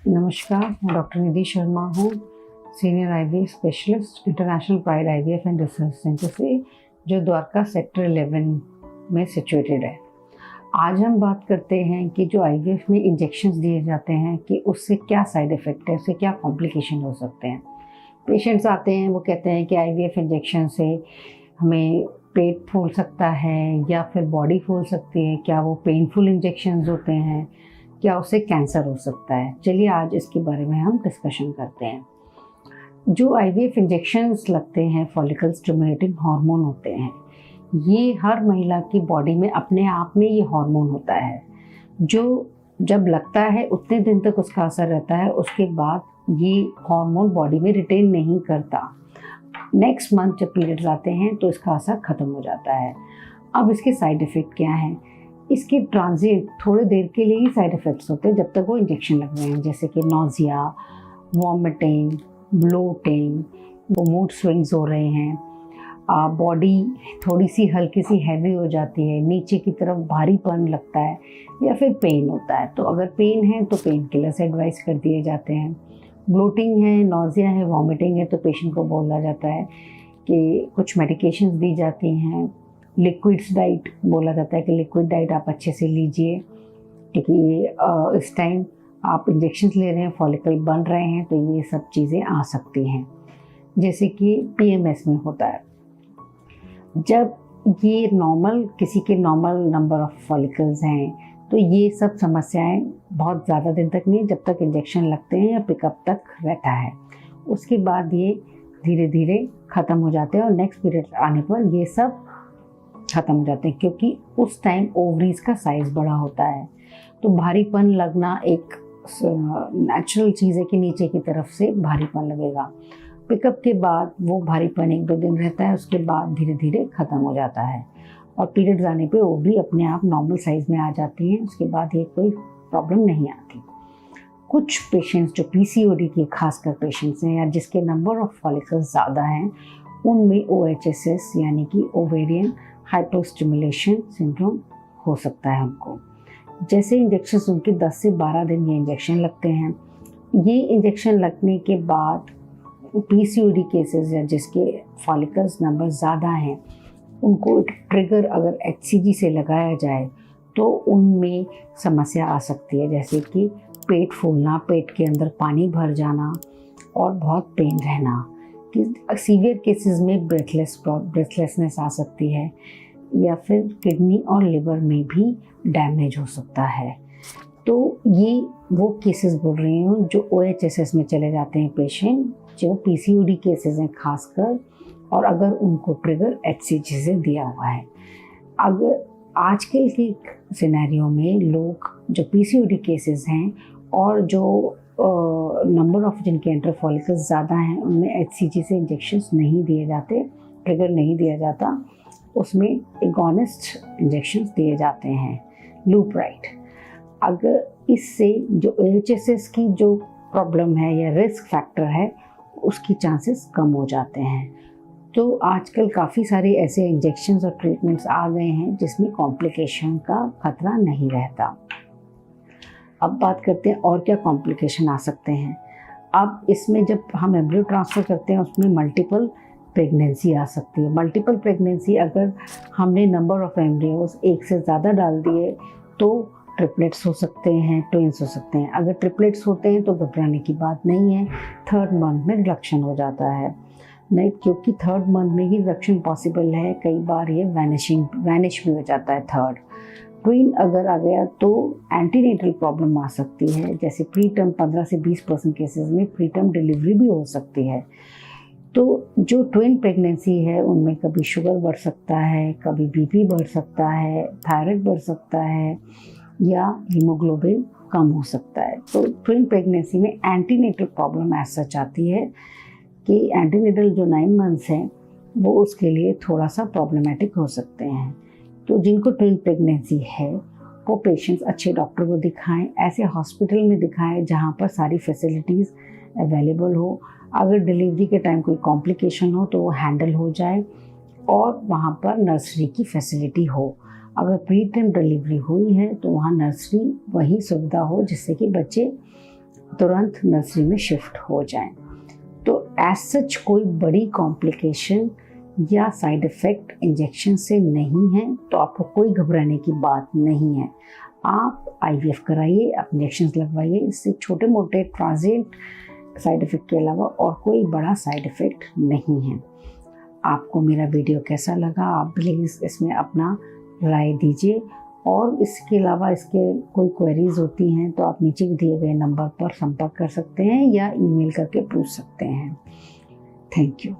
नमस्कार, मैं डॉक्टर निधि शर्मा हूँ, senior IVF specialist international pride IVF and research centre से, जो द्वारका सेक्टर 11 में सिचुएटेड है। आज हम बात करते हैं कि जो आईवीएफ में इंजेक्शंस दिए जाते हैं कि उससे क्या साइड इफ़ेक्ट है, उससे क्या कॉम्प्लिकेशन हो सकते हैं। पेशेंट्स आते हैं, वो कहते हैं कि आईवीएफ इंजेक्शन से हमें पेट फूल सकता है या फिर बॉडी फूल सकती है, क्या वो पेनफुल इंजेक्शंस होते हैं, क्या उससे कैंसर हो सकता है। चलिए आज इसके बारे में हम डिस्कशन करते हैं। जो आईवीएफ इंजेक्शंस लगते हैं फॉलिकल स्टिमुलेटिंग हार्मोन होते हैं। ये हर महिला की बॉडी में अपने आप में ये हार्मोन होता है, जो जब लगता है उतने दिन तक उसका असर रहता है, उसके बाद ये हार्मोन बॉडी में रिटेन नहीं करता। नेक्स्ट मंथ जब पीरियड्स आते हैं तो इसका असर ख़त्म हो जाता है। अब इसके साइड इफ़ेक्ट क्या हैं? इसके ट्रांजिट थोड़ी देर के लिए ही साइड इफ़ेक्ट्स होते हैं जब तक वो इंजेक्शन लग रहे हैं, जैसे कि नोज़िया, वॉमिटिंग, ब्लोटिंग, वो मूड स्विंग्स हो रहे हैं, बॉडी थोड़ी सी हल्की सी हैवी हो जाती है, नीचे की तरफ भारीपन लगता है या फिर पेन होता है। तो अगर पेन है तो पेन किलर्स एडवाइस कर दिए जाते हैं। ब्लोटिंग है, नोज़िया है, वॉमिटिंग है तो पेशेंट को बोला जाता है कि कुछ मेडिकेशंस दी जाती हैं। लिक्विड्स डाइट बोला जाता है कि लिक्विड डाइट आप अच्छे से लीजिए, क्योंकि इस टाइम आप इंजेक्शंस ले रहे हैं, फॉलिकल बन रहे हैं, तो ये सब चीज़ें आ सकती हैं, जैसे कि पीएमएस में होता है। जब ये किसी के नॉर्मल नंबर ऑफ फॉलिकल्स हैं तो ये सब समस्याएं बहुत ज़्यादा दिन तक नहीं, जब तक इंजेक्शन लगते हैं या पिकअप तक रहता है। उसके बाद ये धीरे धीरे ख़त्म हो जाते हैं और नेक्स्ट पीरियड आने पर ये सब ख़त्म हो जाते हैं, क्योंकि उस टाइम ओवरीज का साइज़ बड़ा होता है। तो भारीपन लगना एक नेचुरल चीज़ है कि नीचे की तरफ से भारीपन लगेगा। पिकअप के बाद वो भारीपन 1-2 दिन रहता है, उसके बाद धीरे धीरे ख़त्म हो जाता है और पीरियड्स आने पे ओवरी अपने आप नॉर्मल साइज़ में आ जाती हैं। उसके बाद ये कोई प्रॉब्लम नहीं आती। कुछ पेशेंट्स जो पीसीओडी के खासकर पेशेंट्स हैं या जिसके नंबर ऑफ फॉलिकल्स ज़्यादा हैं, उनमें ओएचएसएस यानी कि ओवेरियन हाइपोस्टिमुलेशन सिंड्रोम हो सकता है उनको। जैसे इंजेक्शन उनके 10 से 12 दिन ये इंजेक्शन लगते हैं। ये इंजेक्शन लगने के बाद पीसीओडी केसेस या जिसके फॉलिकल्स नंबर ज़्यादा हैं, उनको एक ट्रिगर अगर एचसीजी से लगाया जाए तो उनमें समस्या आ सकती है, जैसे कि पेट फूलना, पेट के अंदर पानी भर जाना और बहुत पेन रहना। सीवियर केसेस में ब्रेथलेसनेस आ सकती है या फिर किडनी और लिवर में भी डैमेज हो सकता है। तो ये वो केसेस बोल रही हूँ जो ओएचएसएस में चले जाते हैं पेशेंट, जो पीसीओडी केसेस हैं खासकर, और अगर उनको ट्रिगर एचसीजी से दिया हुआ है। अगर आजकल के सिनेरियो में लोग जो पीसीओडी केसेस हैं और जो नंबर ऑफ जिनके एंटर फॉलिकल्स ज़्यादा हैं, उनमें एचसीजी से इंजेक्शंस नहीं दिए जाते, ट्रिगर नहीं दिया जाता, उसमें एगोनिस्ट इंजेक्शंस दिए जाते हैं, लूपराइड। अगर इससे जो ओएचएसएस की जो प्रॉब्लम है या रिस्क फैक्टर है, उसकी चांसेस कम हो जाते हैं। तो आजकल काफ़ी सारे ऐसे इंजेक्शंस और ट्रीटमेंट्स आ गए हैं जिसमें कॉम्प्लिकेशन का खतरा नहीं रहता। अब बात करते हैं और क्या कॉम्प्लिकेशन आ सकते हैं। अब इसमें जब हम एम्ब्रियो ट्रांसफ़र करते हैं उसमें मल्टीपल प्रेगनेंसी आ सकती है। मल्टीपल प्रेगनेंसी अगर हमने नंबर ऑफ एम्ब्रियोज एक से ज़्यादा डाल दिए तो ट्रिपलेट्स हो सकते हैं, ट्विंस हो सकते हैं। अगर ट्रिपलेट्स होते हैं तो घबराने की बात नहीं है, 3rd मंथ में रिडक्शन हो जाता है। नहीं, क्योंकि 3rd मंथ में ही रिडक्शन पॉसिबल है, कई बार ये वैनिश भी हो जाता है 3rd। ट्विन अगर आ गया तो एंटीनेटल प्रॉब्लम आ सकती है, जैसे प्रीटर्म 15 से 20% केसेस में प्रीटर्म डिलीवरी भी हो सकती है। तो जो ट्विन प्रेगनेंसी है उनमें कभी शुगर बढ़ सकता है, कभी बीपी बढ़ सकता है, थायराइड बढ़ सकता है या हीमोग्लोबिन कम हो सकता है। तो ट्विन प्रेगनेंसी में एंटीनेटल प्रॉब्लम एज सच आती है कि एंटीनेटल जो 9 मंथ्स हैं वो उसके लिए थोड़ा सा प्रॉब्लमेटिक हो सकते हैं। तो जिनको ट्विन प्रेगनेंसी है वो पेशेंट्स अच्छे डॉक्टर को दिखाएं, ऐसे हॉस्पिटल में दिखाएं जहां पर सारी फैसिलिटीज़ अवेलेबल हो। अगर डिलीवरी के टाइम कोई कॉम्प्लिकेशन हो तो वो हैंडल हो जाए और वहाँ पर नर्सरी की फैसिलिटी हो। अगर प्री टर्म डिलीवरी हुई है तो वहाँ नर्सरी वही सुविधा हो जिससे कि बच्चे तुरंत नर्सरी में शिफ्ट हो जाएं। तो एज सच कोई बड़ी कॉम्प्लिकेशन या साइड इफ़ेक्ट इंजेक्शन से नहीं है, तो आपको कोई घबराने की बात नहीं है। आप IVF कराइए, आप इंजेक्शन लगवाइए, इससे छोटे मोटे ट्रांजिएंट साइड इफ़ेक्ट के अलावा और कोई बड़ा साइड इफ़ेक्ट नहीं है। आपको मेरा वीडियो कैसा लगा, आप प्लीज़ इसमें अपना राय दीजिए, और इसके अलावा इसके कोई क्वेरीज होती हैं तो आप नीचे दिए गए नंबर पर संपर्क कर सकते हैं या ईमेल करके पूछ सकते हैं। Thank you.